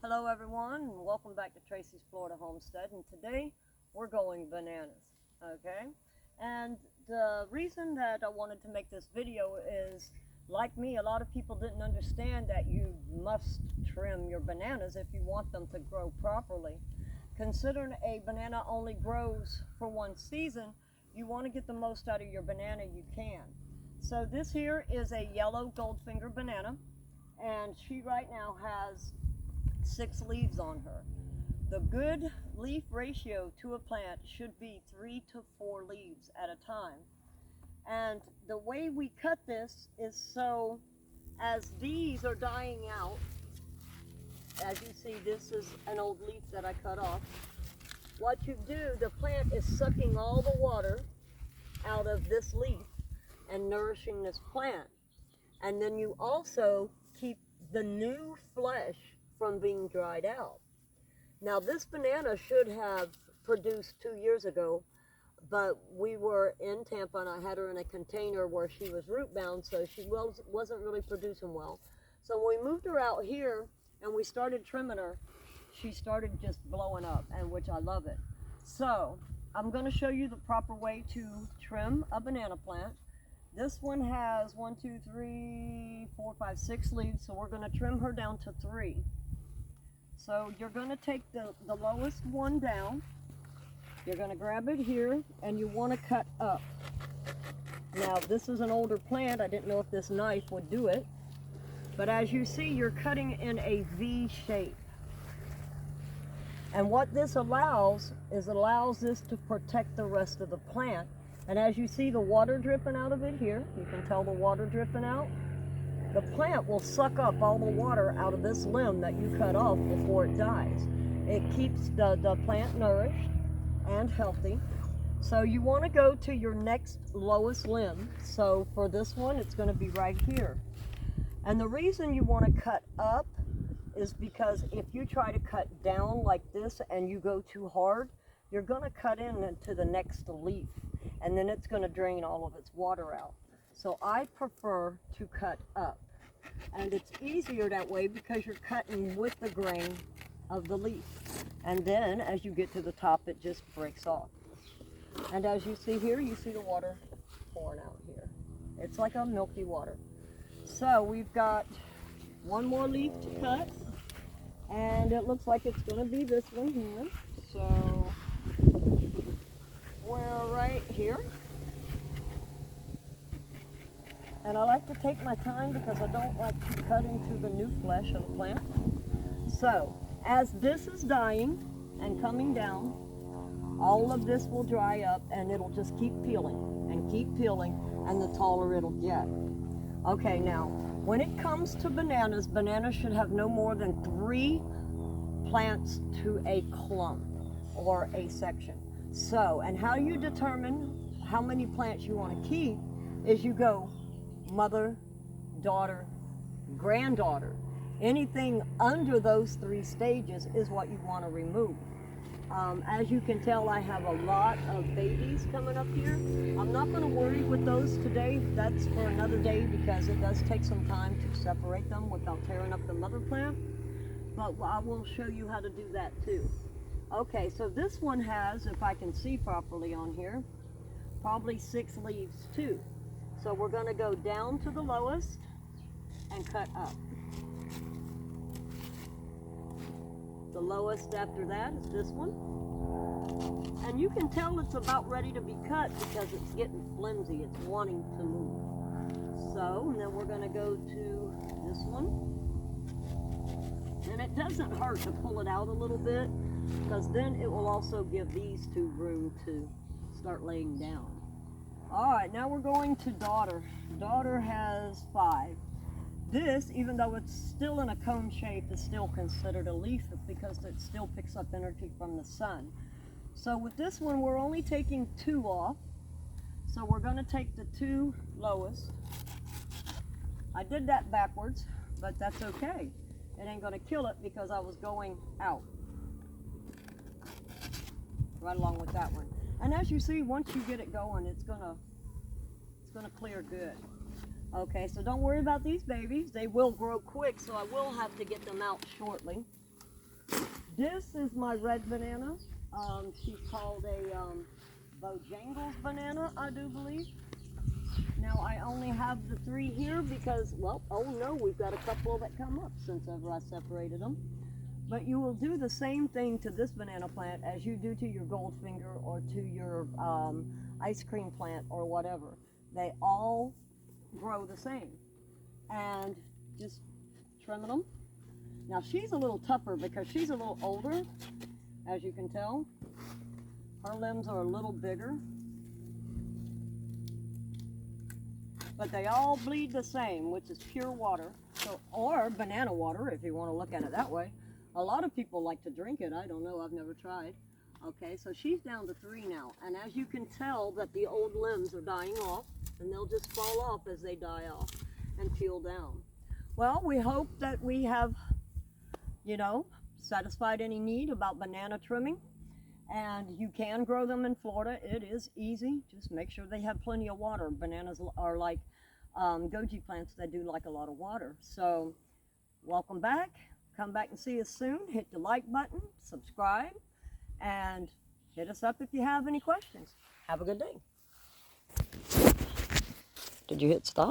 Hello everyone, and welcome back to Tracy's Florida Homestead, and today we're going bananas, okay? And the reason that I wanted to make this video is, like me, a lot of people didn't understand that you must trim your bananas if you want them to grow properly. Considering a banana only grows for one season, you want to get the most out of your banana you can. So this here is a yellow Goldfinger banana, and she right now has 6 leaves on her. The good leaf ratio to a plant should be 3 to 4 leaves at a time. And the way we cut this is so as these are dying out, as you see, this is an old leaf that I cut off. What you do, the plant is sucking all the water out of this leaf and nourishing this plant. And then you also keep the new flesh from being dried out. Now this banana should have produced 2 years ago, but we were in Tampa and I had her in a container where she was root bound, so she wasn't really producing well. So when we moved her out here and we started trimming her, she started just blowing up, and which I love it. So I'm going to show you the proper way to trim a banana plant. This one has 1, 2, 3, 4, 5, 6 leaves, so we're going to trim her down to 3. So you're going to take the lowest one down, you're going to grab it here, and you want to cut up. Now this is an older plant, I didn't know if this knife would do it, but as you see, you're cutting in a V shape. And what this allows is this to protect the rest of the plant. And as you see the water dripping out of it here, you can tell the water dripping out. The plant will suck up all the water out of this limb that you cut off before it dies. It keeps the plant nourished and healthy. So you want to go to your next lowest limb. So for this one, it's going to be right here. And the reason you want to cut up is because if you try to cut down like this and you go too hard, you're going to cut into the next leaf, and then it's going to drain all of its water out. So I prefer to cut up, and it's easier that way because you're cutting with the grain of the leaf, and then as you get to the top it just breaks off. And as you see here, you see the water pouring out here. It's like a milky water. So we've got one more leaf to cut, and it looks like it's going to be this one here. So we're right here. And I like to take my time because I don't like to cut into the new flesh of the plant. So as this is dying and coming down, all of this will dry up and it'll just keep peeling, and the taller it'll get. Okay, now when it comes to bananas, bananas should have no more than 3 plants to a clump or a section. So, and how you determine how many plants you want to keep is you go mother, daughter, granddaughter. Anything under those 3 stages is what you want to remove. As you can tell, I have a lot of babies coming up here. I'm not going to worry with those today. That's for another day because it does take some time to separate them without tearing up the mother plant. But I will show you how to do that too. Okay, so this one has, if I can see properly on here, probably 6 leaves too. So we're going to go down to the lowest and cut up. The lowest after that is this one. And you can tell it's about ready to be cut because it's getting flimsy. It's wanting to move. So, and then we're going to go to this one. And it doesn't hurt to pull it out a little bit because then it will also give these 2 room to start laying down. All right, now we're going to daughter. Daughter has 5. This, even though it's still in a cone shape, is still considered a leaf because it still picks up energy from the sun. So with this one, we're only taking 2 off. So we're going to take the 2 lowest. I did that backwards, but that's okay. It ain't going to kill it because I was going out. Right along with that one. And as you see, once you get it going, it's gonna clear good. Okay, so don't worry about these babies. They will grow quick, so I will have to get them out shortly. This is my red banana. She's called a Bojangles banana, I do believe. Now I only have the 3 here because, well, oh no, we've got a couple that come up since ever I separated them. But you will do the same thing to this banana plant as you do to your goldfinger or to your ice cream plant or whatever. They all grow the same. And just trimming them. Now she's a little tougher because she's a little older, as you can tell. Her limbs are a little bigger. But they all bleed the same, which is pure water, so, or banana water if you want to look at it that way. A lot of people like to drink it. I don't know, I've never tried. Okay, so she's down to 3 now, and as you can tell that the old limbs are dying off, and they'll just fall off as they die off and peel down. Well, we hope that we have, you know, satisfied any need about banana trimming. And you can grow them in Florida. It is easy. Just make sure they have plenty of water. Bananas are like goji plants that do like a lot of water. So welcome back. Come back and see us soon. Hit the like button, subscribe, and hit us up if you have any questions. Have a good day. Did you hit stop?